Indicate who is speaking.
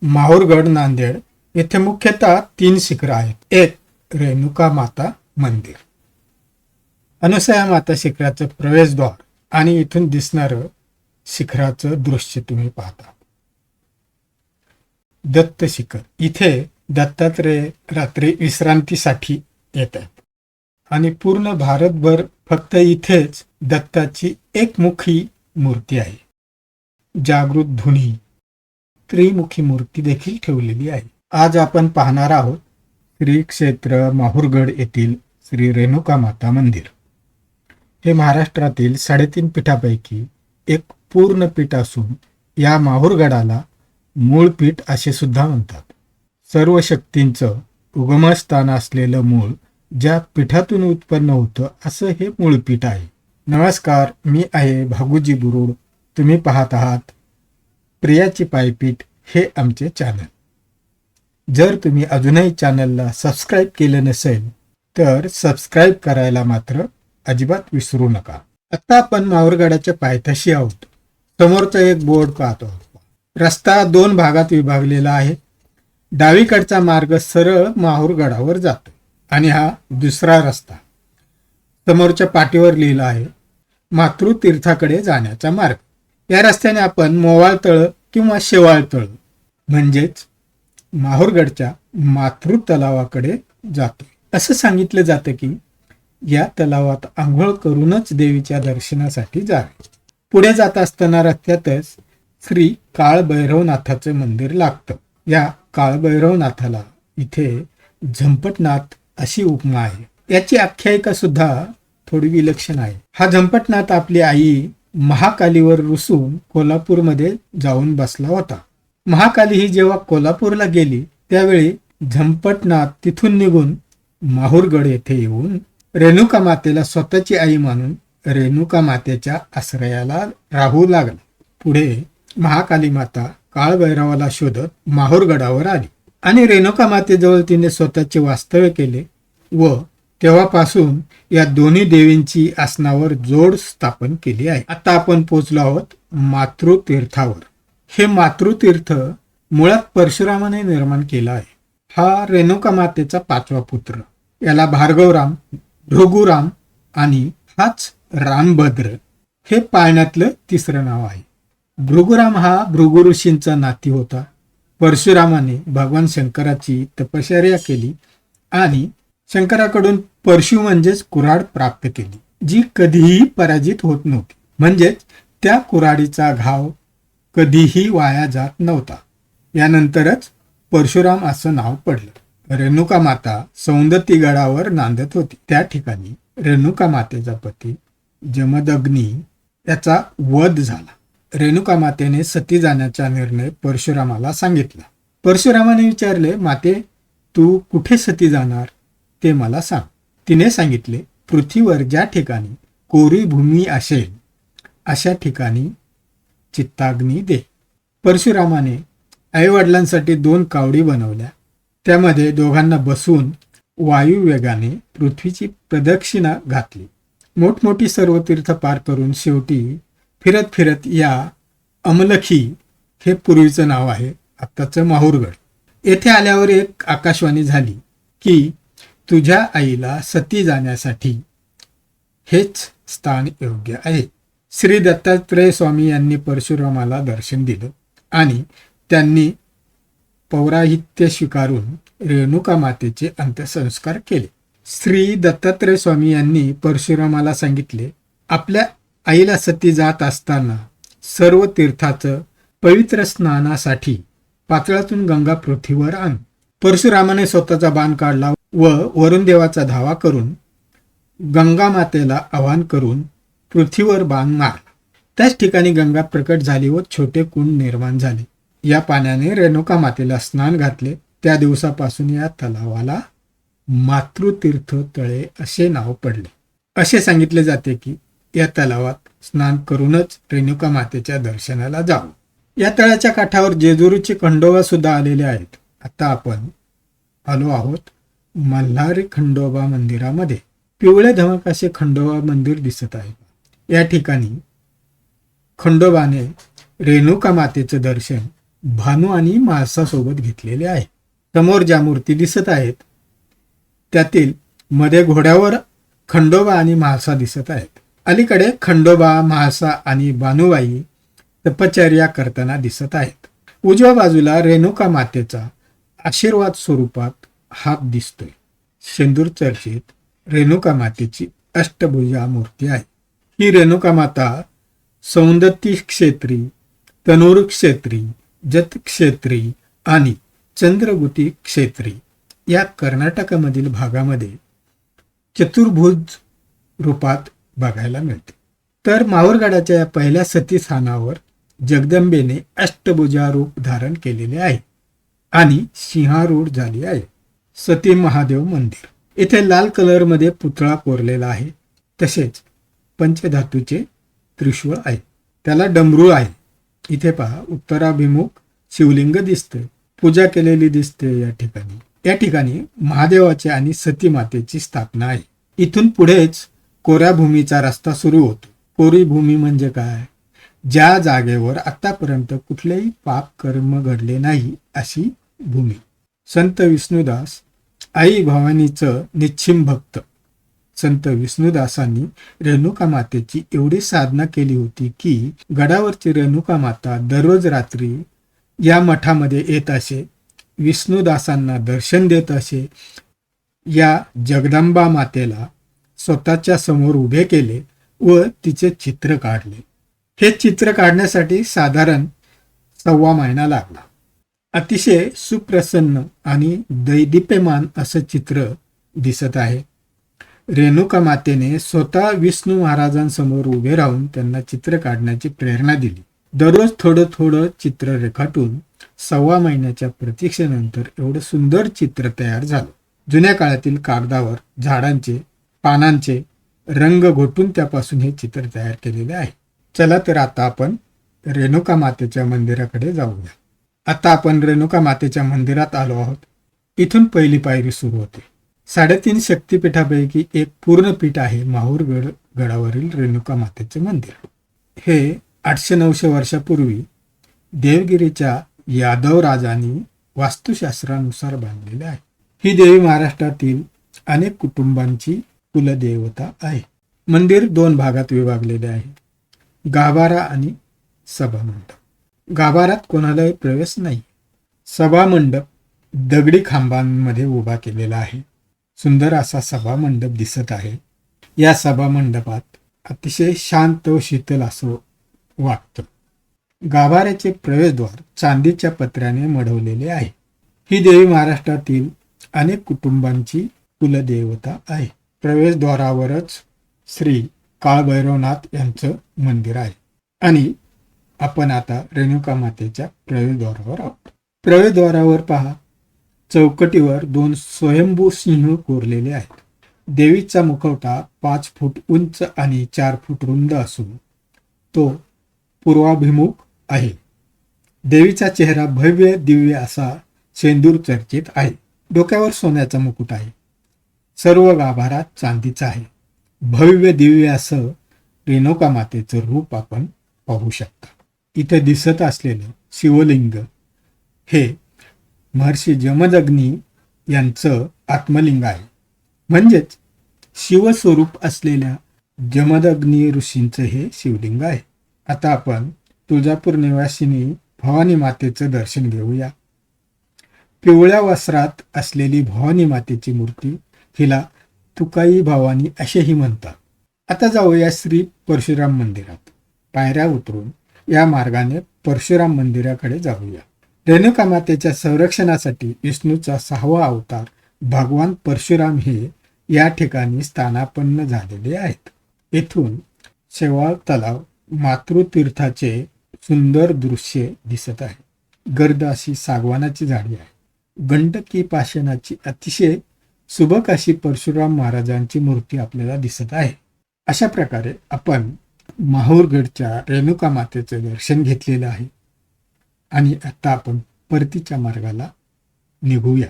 Speaker 1: माहूरगड नांदेड येथे मुख्यतः 3 शिखरं आहेत. एक रेणुका माता मंदिर, अनुसया माता शिखराचं प्रवेशद्वार आणि इथून दिसणारं शिखराचं दृश्य तुम्ही पाहता. दत्त शिखर, इथे दत्तात्रेय रात्री विश्रांतीसाठी येतात आणि पूर्ण भारतभर फक्त इथेच दत्ताची एकमुखी मूर्ती आहे. जागृत धुनी त्रिमुखी मूर्ती देखील ठेवलेली आहे. आज आपण पाहणार आहोत श्री क्षेत्र माहूरगड येथील श्री रेणुका माता मंदिर. हे महाराष्ट्रातील 3.5 पीठापैकी एक पूर्ण पीठ असून या माहूरगडाला मूळ पीठ असे सुद्धा म्हणतात. सर्व शक्तींचं उगमस्थान असलेलं मूळ ज्या पीठातून उत्पन्न होतं असं हे मूळ पीठ आहे. नमस्कार, मी आहे भागुजी बुरुड. तुम्ही पाहत आहात प्रियाची पायपीठ हे आमचे चॅनल. जर तुम्ही अजूनही चॅनलला सबस्क्राईब केलं नसेल तर सबस्क्राईब करायला मात्र अजिबात विसरू नका. आता आपण माहूरगडाच्या पायथ्याशी आहोत. समोरचा एक बोर्ड पाहतो. रस्ता 2 भागात विभागलेला आहे. डावीकडचा मार्ग सरळ माहूरगडावर जातो आणि हा दुसरा रस्ता समोरच्या पाटीवर लिहिला आहे मातृतीर्थाकडे जाण्याचा मार्ग. या रस्त्याने आपण मोवाळतळ किंवा शेवाळतळ म्हणजेच माहूरगडच्या मातृ तलावाकडे जातो. असं सांगितलं जातं की या तलावात आंघोळ करूनच देवीच्या दर्शनासाठी जावे. पुढे जात असताना रस्त्यातच श्री काळभैरवनाथाचं मंदिर लागतं. या काळभैरवनाथाला इथे झंपटनाथ अशी उपमा आहे. याची आख्यायिका सुद्धा थोडी विलक्षण आहे. हा झंपटनाथ आपली आई महाकालीवर रुसून कोल्हापूरमध्ये जाऊन बसला होता. महाकाली ही जेव्हा कोल्हापूरला गेली त्यावेळी झंपटनाथ तिथून निघून माहूरगड येथे येऊन रेणुका मातेला स्वतःची आई मानून रेणुका मातेच्या आश्रयाला राहू लागला. पुढे महाकाली माता काळभैरवाला शोधत माहूरगडावर आली आणि रेणुका मातेजवळ तिने स्वतःचे वास्तव्य केले व तेव्हापासून या दोन्ही देवींची आसनावर जोड स्थापन केली आहे. आता आपण पोहोचलो आहोत मातृतीर्थावर. हे मातृतीर्थ मुळात परशुरामाने निर्माण केलं आहे. हा रेणुका मातेचा 5वा पुत्र. याला भार्गवराम, भृगुराम आणि हाच रामभद्र हे पाळण्यातलं 3रं नाव आहे. भृगुराम हा भृगु ऋषींचा नाती होता. परशुरामाने भगवान शंकराची तपश्चर्या केली आणि शंकराकडून परशु म्हणजेच कुऱ्हाड प्राप्त केली, जी कधीही पराजित होत नव्हती. म्हणजेच त्या कुऱ्हाडीचा घाव कधीही वाया जात नव्हता. यानंतरच परशुराम असं नाव पडलं. रेणुका माता सौंदती गडावर नांदत होती. त्या ठिकाणी रेणुका मातेचा पती जमदग्नी याचा वध झाला. रेणुका मातेने सती जाण्याचा निर्णय परशुरामाला सांगितला. परशुरामाने विचारले, माते तू कुठे सती जाणार ते मला सांग. तिने सांगितले, पृथ्वीवर ज्या ठिकाणी कोरी भूमी असेल अशा ठिकाणी चित्ताग्नी दे. परशुरामाने आईवडिलांसाठी 2 कावडी बनवल्या. त्यामध्ये दोघांना बसवून वायुवेगाने पृथ्वीची प्रदक्षिणा घातली. मोठमोठी सर्व तीर्थ पार करून शेवटी फिरत फिरत या अमलखी हे पूर्वीचं नाव आहे आत्ताचं माहूरगड येथे आल्यावर एक आकाशवाणी झाली की तुझ्या आईला सती जाण्यासाठी हेच स्थान योग्य आहे. श्री दत्तात्रेय स्वामी यांनी परशुरामाला दर्शन दिलं आणि त्यांनी पौराहित्य स्वीकारून रेणुका मातेचे अंत्यसंस्कार केले. श्री दत्तात्रेय स्वामी यांनी परशुरामाला सांगितले, आपल्या आईला सती जात असताना सर्व तीर्थाचं पवित्र स्नानासाठी पातळातून गंगा पृथ्वीवर आण. परशुरामाने स्वतःचा बाण काढला व वरुण देवाचा धावा करून गंगा मातेला आवाहन करून पृथ्वीवर बाण मारला. त्याच ठिकाणी गंगा प्रकट झाली व छोटे कुंड निर्माण झाले. या पाण्याने रेणुका मातेला स्नान घातले. त्या दिवसापासून या तलावाला मातृतीर्थ तळे असे नाव पडले. असे सांगितले जाते की या तलावात स्नान करूनच रेणुका मातेच्या दर्शनाला जावं. या तळ्याच्या काठावर जेजुरीचे खंडोबा सुद्धा आलेले आहेत. आता आपण आलो आहोत मल्हारी खंडोबा मंदिरामध्ये. पिवळे धमक असे खंडोबा मंदिर दिसत आहे. या ठिकाणी खंडोबाने रेणुका मातेचं दर्शन भानू आणि म्हाळसासोबत घेतलेले आहे. समोर ज्या मूर्ती दिसत आहेत त्यातील मध्ये घोड्यावर खंडोबा आणि म्हाळसा दिसत आहेत. अलीकडे खंडोबा, म्हाळसा आणि भानुबाई तपश्चर्या करताना दिसत आहेत. उजव्या बाजूला रेणुका मातेचा आशीर्वाद स्वरूपात हात दिसतोय. शेंदूर चर्चेत रेणुका मातेची अष्टभुजा मूर्ती आहे. ही रेणुका माता सौंदत्ती क्षेत्री, तनूर क्षेत्री, जत क्षेत्री आणि चंद्रगुती क्षेत्री या कर्नाटकामधील भागामध्ये चतुर्भुज रूपात बघायला मिळते. तर माहूरगडाच्या या पहिल्या सतीस्थानावर जगदंबेने अष्टभुजा रूप धारण केलेले आहे आणि सिंहारूढ झाली आहे. सती महादेव मंदिर, इथे लाल कलरमध्ये पुतळा कोरलेला आहे. तसेच पंचधातूचे त्रिशूळ आहे, त्याला डमरू आहे. इथे पहा, उत्तराभिमुख शिवलिंग दिसते, पूजा केलेली दिसते. या ठिकाणी महादेवाची आणि सती मातेची स्थापना आहे. इथून पुढेच कोऱ्या भूमीचा रस्ता सुरू होतो. कोरी भूमी म्हणजे काय? ज्या जागेवर आतापर्यंत कुठलेही पाप कर्म घडले नाही अशी भूमी. संत विष्णुदास आई भवानीचं निश्चिम भक्त. संत विष्णुदासांनी रेणुका मातेची एवढी साधना केली होती की गडावरची रेणुका माता दररोज रात्री या मठामध्ये येत असे, विष्णुदासांना दर्शन देत असे. या जगदंबा मातेला स्वतःच्या समोर उभे केले व तिचे चित्र काढले. हे चित्र काढण्यासाठी साधारण 1.25 महिना लागला. अतिशय सुप्रसन्न आणि दैदिप्यमान असं चित्र दिसत आहे. रेणुका मातेने स्वतः विष्णू महाराजांसमोर उभे राहून त्यांना चित्र काढण्याची प्रेरणा दिली. दररोज थोडं थोडं चित्र रेखाटून 1.25 महिन्याच्या प्रतीक्षेनंतर एवढं सुंदर चित्र तयार झालं. जुन्या काळातील कागदावर झाडांचे पानांचे रंग घोटून त्यापासून हे चित्र तयार केलेले आहे. चला तर आता आपण रेणुका मातेच्या मंदिराकडे जाऊया. आता आपण रेणुका मातेच्या मंदिरात आलो आहोत. इथून पहिली पायरी सुरू होते. 3.5 शक्तिपीठापैकी एक पूर्ण पीठ आहे माहूरगड गडावरील रेणुका मातेचे मंदिर. हे 800-900 वर्षापूर्वी देवगिरीच्या यादव राजांनी वास्तुशास्त्रानुसार बांधलेले आहे. ही देवी महाराष्ट्रातील अनेक कुटुंबांची कुलदेवता आहे. मंदिर 2 भागात विभागलेले आहे, गाभारा आणि सभामंडप. गाभारात कोणालाही प्रवेश नाही. सभामंडप दगडी खांबांमध्ये उभा केलेला आहे. सुंदर असा सभामंडप दिसत आहे. या सभामंडपात अतिशय शांत व शीतल असं वाटतं. गाभाऱ्याचे प्रवेशद्वार चांदीच्या पत्र्याने मढवलेले आहे. ही देवी महाराष्ट्रातील अनेक कुटुंबांची कुलदेवता आहे. प्रवेशद्वारावरच श्री काळभैरवनाथ यांचं मंदिर आहे आणि आपण आता रेणुका मातेच्या प्रवेशद्वारावर आहोत. प्रवेशद्वारावर पहा, चौकटीवर 2 स्वयंभू सिंह कोरलेले आहेत. देवीचा मुखवटा 5 फूट उंच आणि 4 फूट रुंद असून तो पूर्वाभिमुख आहे. देवीचा चेहरा भव्य दिव्य असा शेंदूर चर्चित आहे. डोक्यावर सोन्याचा मुकुट आहे. सर्व गाभारात चांदीचा आहे. भव्य दिव्य असं रेणुका मातेचं रूप आपण पाहू शकता. इथे दिसत असलेलं शिवलिंग हे महर्षी जमदग्नी यांचं आत्मलिंग आहे. म्हणजेच शिवस्वरूप असलेल्या जमदग्नी ऋषींचं हे शिवलिंग आहे. आता आपण तुळजापूर निवासिनी भवानी मातेचं दर्शन घेऊया. पिवळ्या वस्त्रात असलेली भवानी मातेची मूर्ती, हिला तुकाई भवानी असेही म्हणतात. आता जाऊया श्री परशुराम मंदिरात. पायऱ्या उतरून या मार्गाने परशुराम मंदिराकडे जाऊया. रेणुका मातेच्या संरक्षणासाठी विष्णूचा 6वा अवतार भगवान परशुराम हे या ठिकाणी स्थानापन्न झालेले आहेत. येथून शेवाळ तलाव मातृतीर्थाचे सुंदर दृश्य दिसत आहे. गर्द अशी सागवानाची झाडी आहे. गंडकी पाषाणाची अतिशय सुबक अशी परशुराम महाराजांची मूर्ती आपल्याला दिसत आहे. अशा प्रकारे आपण माहूरगडच्या रेणुका मातेचे दर्शन घेतलेलं आहे आणि आता आपण परतीच्या मार्गाला निघूया.